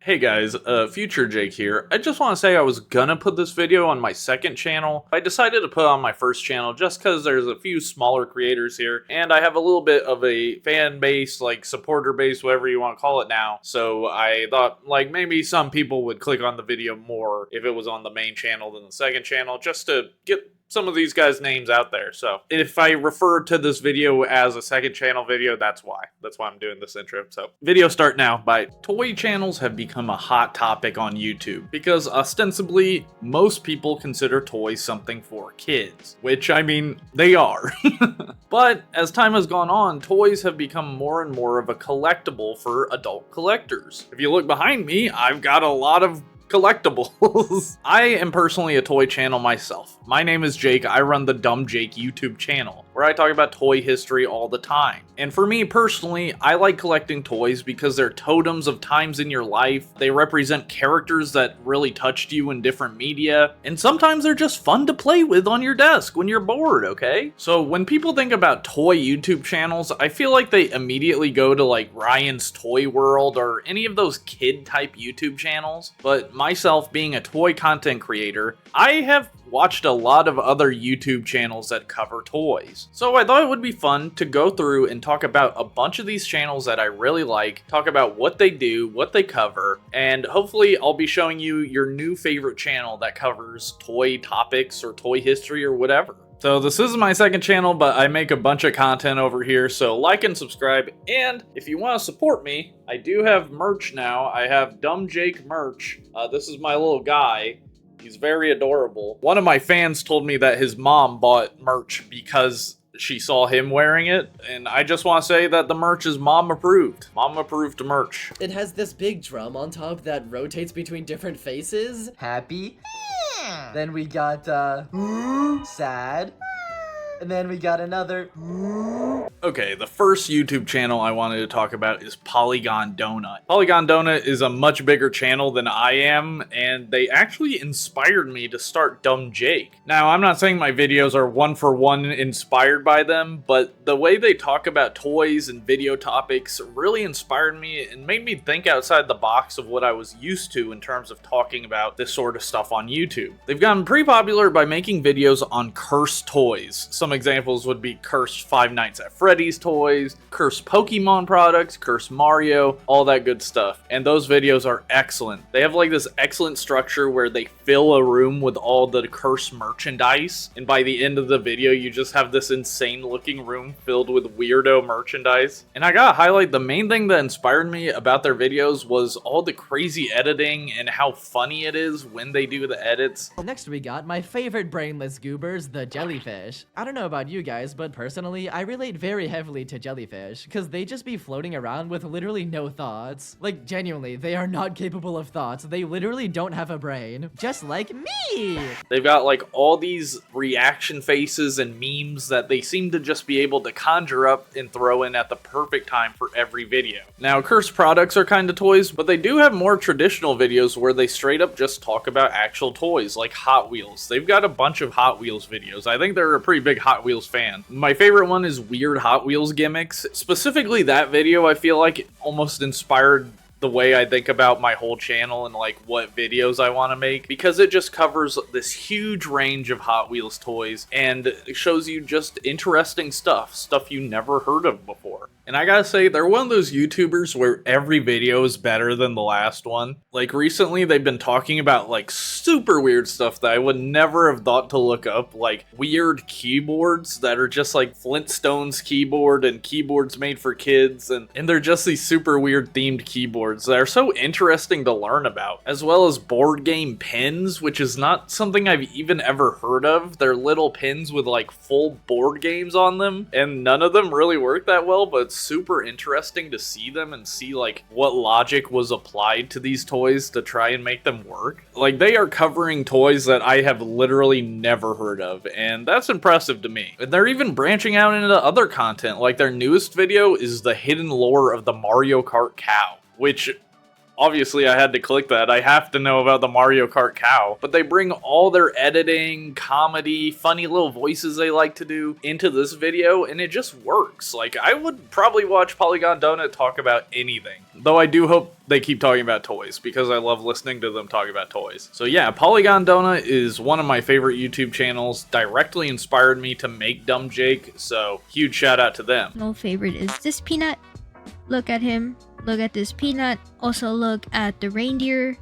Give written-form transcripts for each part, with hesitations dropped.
Hey guys, Future Jake here. I just want to say I was gonna put this video on my second channel. I decided to put it on my first channel just because there's a few smaller creators here, and I have a little bit of a fan base, like supporter base, whatever you want to call it now. So I thought, like, maybe some people would click on the video more if it was on the main channel than the second channel, just to get some of these guys' names out there. So if I refer to this video as a second channel video, that's why. That's why I'm doing this intro. So video start now. Toy channels have become a hot topic on YouTube because ostensibly most people consider toys something for kids, which I mean, they are. But as time has gone on, toys have become more and more of a collectible for adult collectors. If you look behind me, I've got a lot of collectibles. I am personally a toy channel myself. My name is Jake. I run the Dumb Jake YouTube channel, where I talk about toy history all the time. And for me personally, I like collecting toys because they're totems of times in your life. They represent characters that really touched you in different media, and sometimes they're just fun to play with on your desk when you're bored, okay? So when people think about toy YouTube channels, I feel like they immediately go to like Ryan's Toy World or any of those kid type YouTube channels. But myself being a toy content creator, I have watched a lot of other YouTube channels that cover toys. So I thought it would be fun to go through and talk about a bunch of these channels that I really like, talk about what they do, what they cover, and hopefully I'll be showing you your new favorite channel that covers toy topics or toy history or whatever. So this is my second channel, but I make a bunch of content over here, so like and subscribe, and if you want to support me, I do have merch now. I have Dumb Jake merch. This is my little guy. He's very adorable. One of my fans told me that his mom bought merch because she saw him wearing it, and I just want to say that the merch is mom approved. Mom approved merch. It has this big drum on top that rotates between different faces. Happy. Then we got, sad. And then we got another. Okay, the first YouTube channel I wanted to talk about is Polygon Donut. Polygon Donut is a much bigger channel than I am, and they actually inspired me to start Dumb Jake. Now, I'm not saying my videos are one for one inspired by them, but the way they talk about toys and video topics really inspired me and made me think outside the box of what I was used to in terms of talking about this sort of stuff on YouTube. They've gotten pretty popular by making videos on cursed toys. Some examples would be cursed Five Nights at Freddy's toys, cursed Pokemon products, cursed Mario, all that good stuff. And those videos are excellent. They have like this excellent structure where they fill a room with all the cursed merchandise, and by the end of the video you just have this insane looking room filled with weirdo merchandise. And I gotta highlight, the main thing that inspired me about their videos was all the crazy editing and how funny it is when they do the edits. Next we got my favorite brainless goobers, the jellyfish. I don't know about you guys, but personally, I relate very heavily to jellyfish, because they just be floating around with literally no thoughts. Like, genuinely, they are not capable of thoughts. They literally don't have a brain. Just like me! They've got like all these reaction faces and memes that they seem to just be able to conjure up and throw in at the perfect time for every video. Now, cursed products are kind of toys, but they do have more traditional videos where they straight up just talk about actual toys, like Hot Wheels. They've got a bunch of Hot Wheels videos. I think they're a pretty big Hot Wheels fan. My favorite one is weird Hot Wheels gimmicks. Specifically that video, I feel like almost inspired the way I think about my whole channel and like what videos I want to make, because it just covers this huge range of Hot Wheels toys and it shows you just interesting stuff you never heard of before. And I gotta say, they're one of those YouTubers where every video is better than the last one. Like recently they've been talking about like super weird stuff that I would never have thought to look up, like weird keyboards that are just like Flintstones keyboard and keyboards made for kids, and they're just these super weird themed keyboards that are so interesting to learn about, as well as board game pins, which is not something I've even ever heard of. They're little pins with like full board games on them, and none of them really work that well, but it's super interesting to see them and see like what logic was applied to these toys to try and make them work. Like, they are covering toys that I have literally never heard of, and that's impressive to me. And they're even branching out into other content. Like, their newest video is the hidden lore of the Mario Kart cow, which obviously I had to click that. I have to know about the Mario Kart cow. But they bring all their editing, comedy, funny little voices they like to do into this video, and it just works. Like, I would probably watch Polygon Donut talk about anything. Though I do hope they keep talking about toys, because I love listening to them talk about toys. So yeah, Polygon Donut is one of my favorite YouTube channels, directly inspired me to make Dumb Jake, so huge shout out to them. My favorite is this peanut. Look at him. Look at this peanut. Also look at the reindeer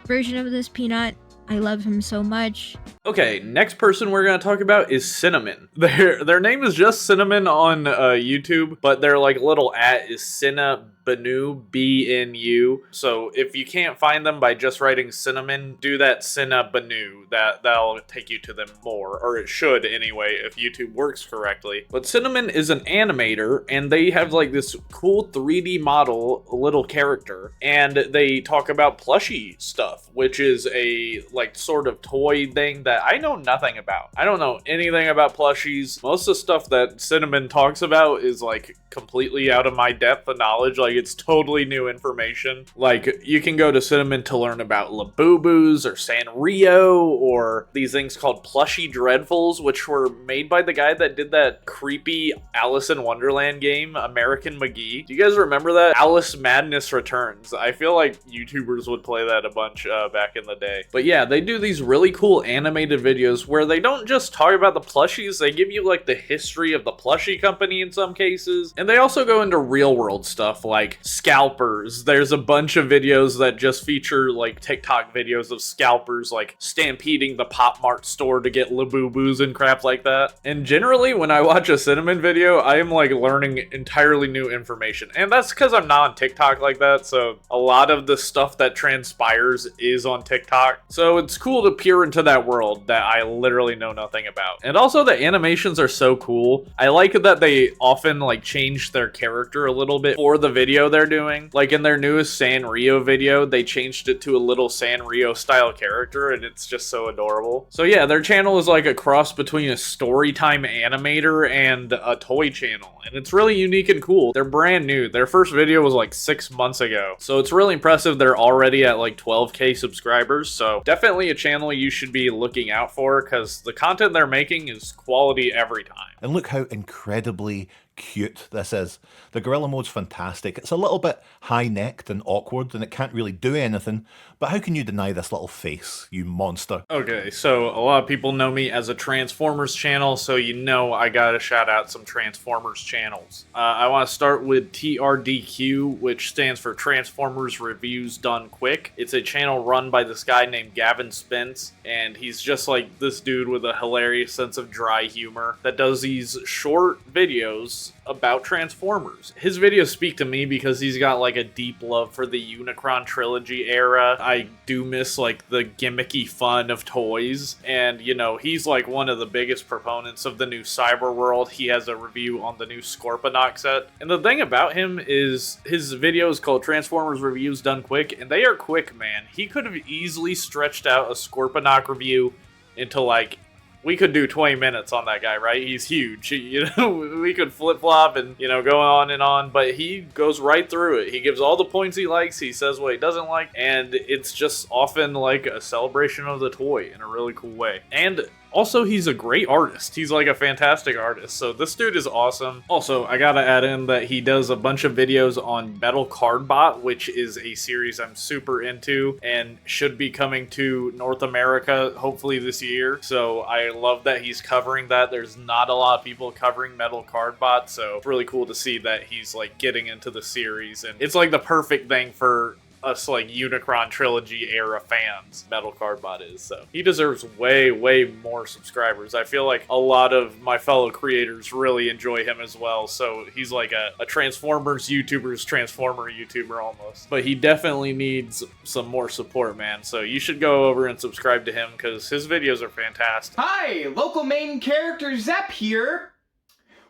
version of this peanut. I love him so much. Okay, next person we're going to talk about is Cinnamon. Their name is just Cinnamon on YouTube, but their like little @ is Cinnabanu, B-N-U. So if you can't find them by just writing Cinnamon, do that Cinnabanu. That'll take you to them more, or it should anyway if YouTube works correctly. But Cinnamon is an animator, and they have like this cool 3D model little character, and they talk about plushie stuff, which is a like sort of toy thing that I know nothing about. I don't know anything about plushies. Most of the stuff that Cinnamon talks about is like completely out of my depth of knowledge. Like, it's totally new information. Like, you can go to Cinnamon to learn about Labubus or Sanrio or these things called plushie dreadfuls, which were made by the guy that did that creepy Alice in Wonderland game, American McGee. Do you guys remember that? Alice Madness Returns. I feel like YouTubers would play that a bunch back in the day. But yeah, they do these really cool animated videos where they don't just talk about the plushies, they give you like the history of the plushie company in some cases. And they also go into real world stuff like scalpers. There's a bunch of videos that just feature like TikTok videos of scalpers like stampeding the Pop Mart store to get Labubus and crap like that. And generally when I watch a Cinnamon video, I am like learning entirely new information. And that's because I'm not on TikTok like that, so a lot of the stuff that transpires is on TikTok. So it's cool to peer into that world that I literally know nothing about. And also the animations are so cool. I like that they often like change their character a little bit for the video they're doing. Like in their newest Sanrio video, they changed it to a little Sanrio style character, and it's just so adorable. So yeah, their channel is like a cross between a storytime animator and a toy channel, and it's really unique and cool. They're brand new. Their first video was like 6 months ago, so it's really impressive. They're already at like 12K subscribers, so definitely a channel you should be looking out for, because the content they're making is quality every time. And look how incredibly cute this is. The gorilla mode's fantastic. It's a little bit high-necked and awkward, and it can't really do anything, but how can you deny this little face, you monster? Okay, so a lot of people know me as a Transformers channel, so you know I gotta shout out some Transformers channels. I want to start with TRDQ, which stands for Transformers Reviews Done Quick. It's a channel run by this guy named Gavin Spence, and he's just like this dude with a hilarious sense of dry humor that does these short videos about Transformers. His videos speak to me because he's got like a deep love for the Unicron trilogy era. I do miss like the gimmicky fun of toys, and you know, he's like one of the biggest proponents of the new Cyber World. He has a review on the new Scorponok set, and the thing about him is his videos called Transformers Reviews Done Quick, and they are quick, man. He could have easily stretched out a Scorponok review into like, we could do 20 minutes on that guy, right? He's huge. You know, we could flip-flop and, you know, go on, but he goes right through it. He gives all the points he likes, he says what he doesn't like, and it's just often like a celebration of the toy in a really cool way. And also, he's a great artist. He's like a fantastic artist. So this dude is awesome. Also, I gotta add in that he does a bunch of videos on Metal Cardbot, which is a series I'm super into and should be coming to North America hopefully this year. So I love that he's covering that. There's not a lot of people covering Metal Cardbot, so it's really cool to see that he's like getting into the series. And it's like the perfect thing for us like Unicron trilogy era fans. Metal Cardbot is, so he deserves way more subscribers. I feel like a lot of my fellow creators really enjoy him as well, so he's like a Transformers YouTuber's Transformer YouTuber almost. But he definitely needs some more support, man, so you should go over and subscribe to him because his videos are fantastic. Hi, local main character Zep here.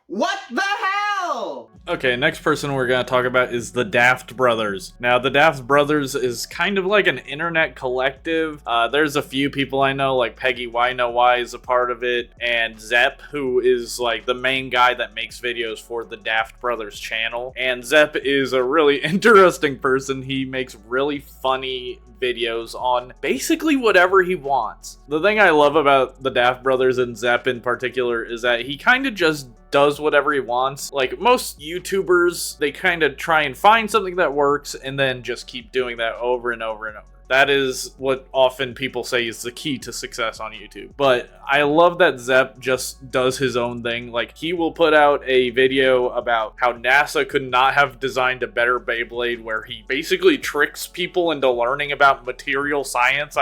What the hell? hell? Okay, next person we're going to talk about is the Daft Brothers. Now, the Daft Brothers is kind of like an internet collective. There's a few people I know, like Peggy Why Know Why is a part of it, and Zepp, who is like the main guy that makes videos for the Daft Brothers channel. And Zepp is a really interesting person. He makes really funny videos on basically whatever he wants. The thing I love about the Daft Brothers and Zepp in particular is that he kind of just does whatever he wants. Like most YouTubers, they kind of try and find something that works and then just keep doing that over and over and over. That is what often people say is the key to success on YouTube. But I love that Zepp just does his own thing. Like, he will put out a video about how NASA could not have designed a better Beyblade, where he basically tricks people into learning about material science.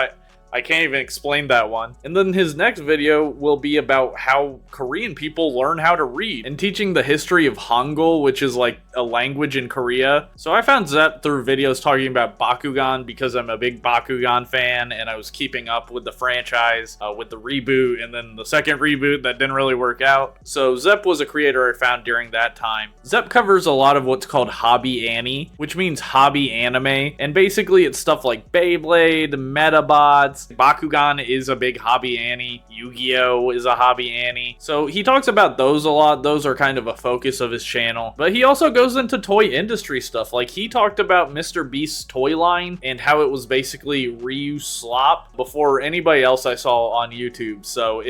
I can't even explain that one. And then his next video will be about how Korean people learn how to read and teaching the history of Hangul, which is like a language in Korea. So I found Zepp through videos talking about Bakugan because I'm a big Bakugan fan and I was keeping up with the franchise with the reboot and then the second reboot that didn't really work out. So Zepp was a creator I found during that time. Zepp covers a lot of what's called hobby anime, which means hobby anime. And basically it's stuff like Beyblade, Metabots. Bakugan is a big hobby anime. Yu-Gi-Oh! Is a hobby anime. So he talks about those a lot. Those are kind of a focus of his channel. But he also goes into toy industry stuff. Like, he talked about Mr. Beast's toy line and how it was basically reuse slop before anybody else I saw on YouTube. So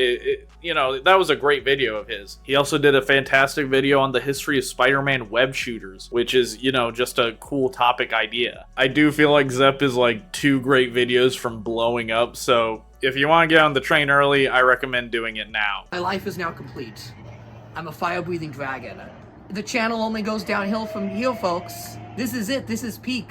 you know, that was a great video of his. He also did a fantastic video on the history of Spider-Man web shooters, which is, you know, just a cool topic idea. I do feel like Zepp is like 2 great videos from blowing up, so if you want to get on the train early, I recommend doing it now. My life is now complete. I'm a fire-breathing dragon. The channel only goes downhill from here, folks. This is it. This is peak.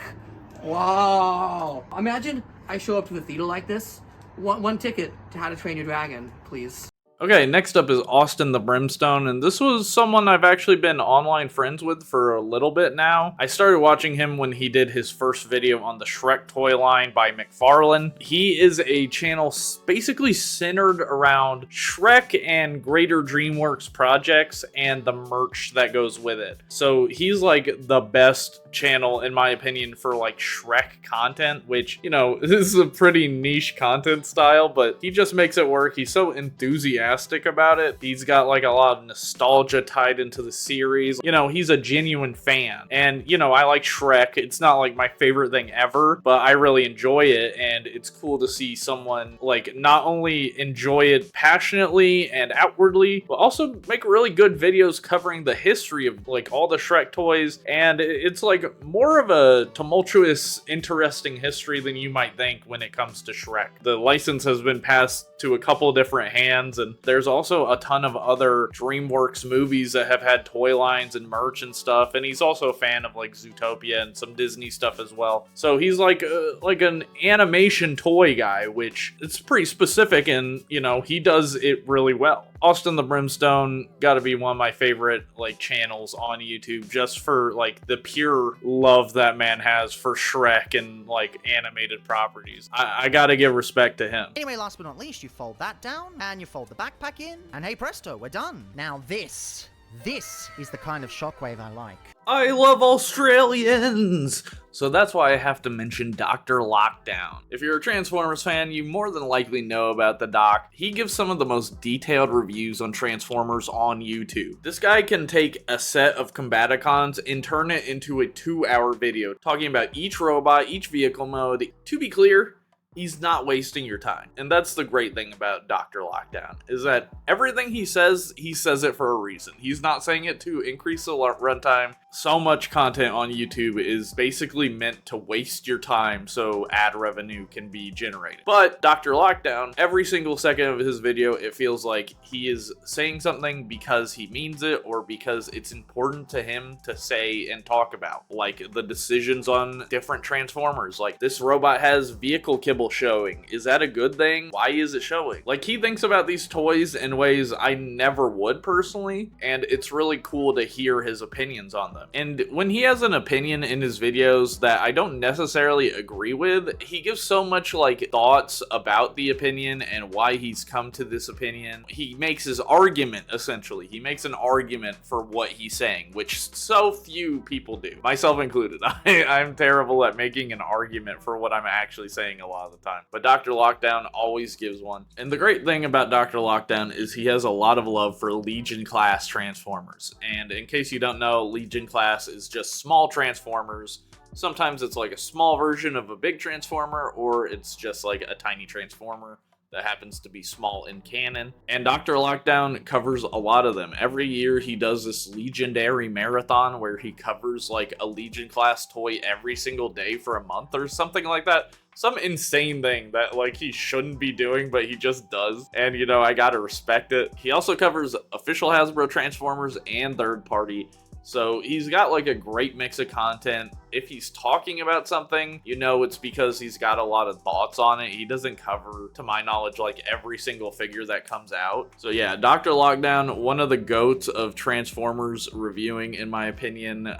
Wow. Imagine I show up to the theater like this. One ticket to How to Train Your Dragon, please. Okay, next up is Austin the Brimstone, and this was someone I've actually been online friends with for a little bit now. I started watching him when he did his first video on the Shrek toy line by McFarlane. He is a channel basically centered around Shrek and greater DreamWorks projects and the merch that goes with it. So he's like the best channel, in my opinion, for like Shrek content, which, you know, this is a pretty niche content style, but he just makes it work. He's so enthusiastic about it. He's got like a lot of nostalgia tied into the series. You know, he's a genuine fan. And, you know, I like Shrek. It's not like my favorite thing ever, but I really enjoy it. And it's cool to see someone like not only enjoy it passionately and outwardly, but also make really good videos covering the history of like all the Shrek toys. And it's like more of a tumultuous, interesting history than you might think when it comes to Shrek. The license has been passed to a couple different hands, and there's also a ton of other DreamWorks movies that have had toy lines and merch and stuff, and he's also a fan of like Zootopia and some Disney stuff as well. So he's like an animation toy guy, which it's pretty specific, and you know, he does it really well. Austin the Brimstone gotta be one of my favorite like channels on YouTube, just for like the pure love that man has for Shrek and like animated properties. I gotta give respect to him. Anyway, last but not least, you fold that down, and you fold the backpack in, and hey presto, we're done. Now this is the kind of shockwave I like. I love Australians! So that's why I have to mention DrLockdown. If you're a Transformers fan, you more than likely know about the doc. He gives some of the most detailed reviews on Transformers on YouTube. This guy can take a set of Combaticons and turn it into a 2-hour video, talking about each robot, each vehicle mode. To be clear, he's not wasting your time. And that's the great thing about DrLockdown, is that everything he says it for a reason. He's not saying it to increase the runtime. So much content on YouTube is basically meant to waste your time so ad revenue can be generated. But DrLockdown, every single second of his video, it feels like he is saying something because he means it or because it's important to him to say and talk about. Like the decisions on different Transformers. Like, this robot has vehicle kibble showing. Is that a good thing? Why is it showing? Like, he thinks about these toys in ways I never would personally, and it's really cool to hear his opinions on them. them. And when he has an opinion in his videos that I don't necessarily agree with, he gives so much like thoughts about the opinion and why he's come to this opinion. He makes his argument, essentially. He makes an argument for what he's saying, which so few people do, myself included. I'm terrible at making an argument for what I'm actually saying a lot of the time. But DrLockdown always gives one. And the great thing about DrLockdown is he has a lot of love for Legion class Transformers. And in case you don't know, Legion class is just small Transformers. Sometimes it's like a small version of a big Transformer, or it's just like a tiny Transformer that happens to be small in canon. And DrLockdown covers a lot of them. Every year he does this legendary marathon where he covers like a Legion class toy every single day for a month or something like that. Some insane thing that like he shouldn't be doing, but he just does. And you know, I gotta respect it. He also covers official Hasbro Transformers and third party. So he's got like a great mix of content. If he's talking about something, you know it's because he's got a lot of thoughts on it. He doesn't cover, to my knowledge, like every single figure that comes out. So yeah, DrLockdown, one of the goats of Transformers reviewing, in my opinion.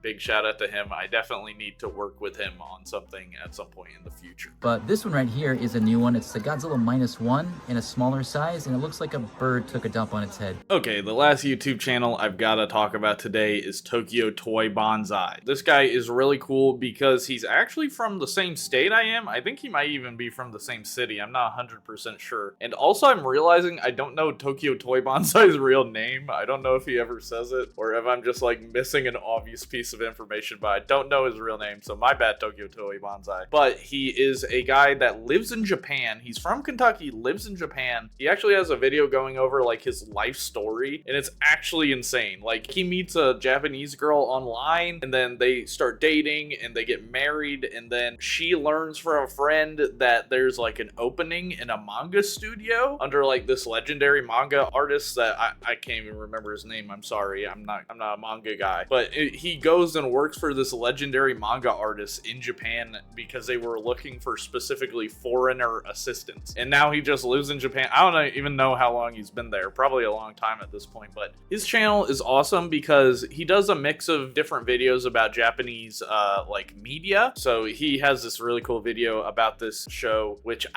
Big shout out to him. I definitely need to work with him on something at some point in the future. But this one right here is a new one. It's the Godzilla -1 in a smaller size, and it looks like a bird took a dump on its head. Okay, the last YouTube channel I've got to talk about today is Tokyo Toy Banzai. This guy is really cool because he's actually from the same state I am. I think he might even be from the same city. I'm not 100% sure. And also I'm realizing I don't know Tokyo Toy Banzai's real name. I don't know if he ever says it or if I'm just like missing an obvious piece of information, but I don't know his real name, so my bad, Tokyo Toy Banzai. But he is a guy that lives in Japan. He's from Kentucky, lives in Japan. He actually has a video going over like his life story, and it's actually insane. Like, he meets a Japanese girl online, and then they start dating, and they get married, and then she learns from a friend that there's like an opening in a manga studio under like this legendary manga artist that I can't even remember his name. I'm sorry, I'm not a manga guy, but he goes and works for this legendary manga artist in Japan because they were looking for specifically foreigner assistants. And now he just lives in Japan. I don't even know how long he's been there, probably a long time at this point, but his channel is awesome because he does a mix of different videos about Japanese like media. So he has this really cool video about this show, which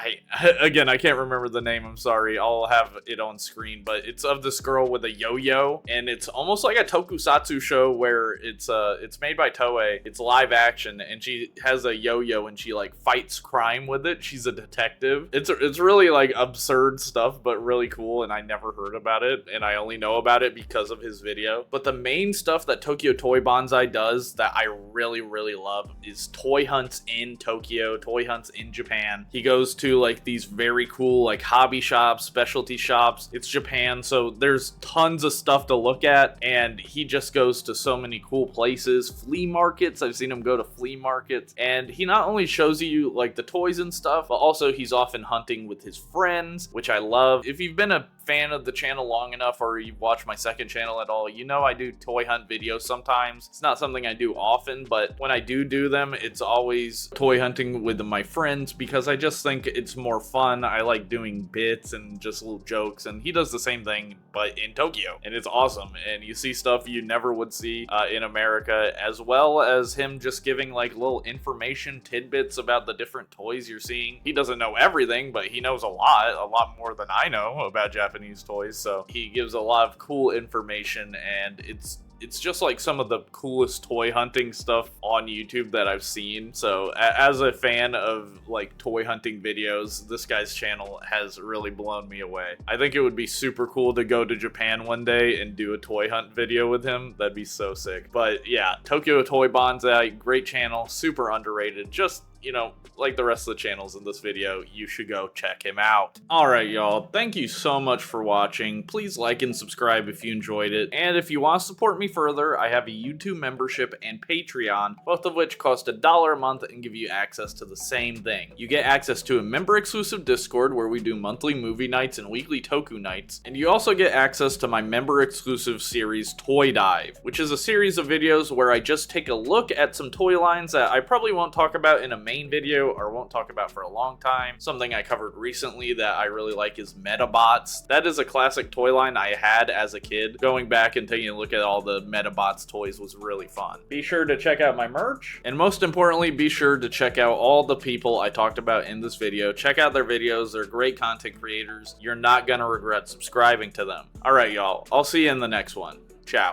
again, I can't remember the name, I'm sorry. I'll have it on screen, but it's of this girl with a yo-yo, and it's almost like a tokusatsu show where it's made by Toei. It's live action, and she has a yo-yo and she like fights crime with it. She's a detective. It's really like absurd stuff, but really cool, and I never heard about it, and I only know about it because of his video. But the main stuff that Tokyo Toy Banzai does that I really love is toy hunts in Tokyo, toy hunts in Japan. He goes to like these very cool like hobby shops, specialty shops. It's Japan, so there's tons of stuff to look at, and he just goes to so many cool places. Flea markets, I've seen him go to flea markets, and he not only shows you like the toys and stuff, but also he's often hunting with his friends, which I love. If you've been a fan of the channel long enough, or you've watched my second channel at all, you know I do toy hunt videos sometimes. It's not something I do often, but when I do them, it's always toy hunting with my friends because I just think it's more fun. I like doing bits and just little jokes, and he does the same thing but in Tokyo, and it's awesome. And you see stuff you never would see in America, as well as him just giving like little information tidbits about the different toys you're seeing. He doesn't know everything, but he knows a lot more than I know about Japanese toys, so he gives a lot of cool information, and it's just like some of the coolest toy hunting stuff on YouTube that I've seen. So as a fan of like toy hunting videos, this guy's channel has really blown me away. I think it would be super cool to go to Japan one day and do a toy hunt video with him. That'd be so sick. But yeah, Tokyo Toy Banzai, great channel, super underrated. Just, you know, like the rest of the channels in this video, you should go check him out. Alright y'all, thank you so much for watching. Please like and subscribe if you enjoyed it. And if you want to support me further, I have a YouTube membership and Patreon, both of which cost $1 a month and give you access to the same thing. You get access to a member-exclusive Discord where we do monthly movie nights and weekly Toku nights. And you also get access to my member-exclusive series Toy Dive, which is a series of videos where I just take a look at some toy lines that I probably won't talk about in a main main video or won't talk about for a long time. Something I covered recently that I really like is Metabots. That is a classic toy line I had as a kid. Going back and taking a look at all the Metabots toys was really fun. Be sure to check out my merch, and most importantly, be sure to check out all the people I talked about in this video. Check out their videos. They're great content creators. You're not gonna regret subscribing to them. All right, y'all. I'll see you in the next one. Ciao.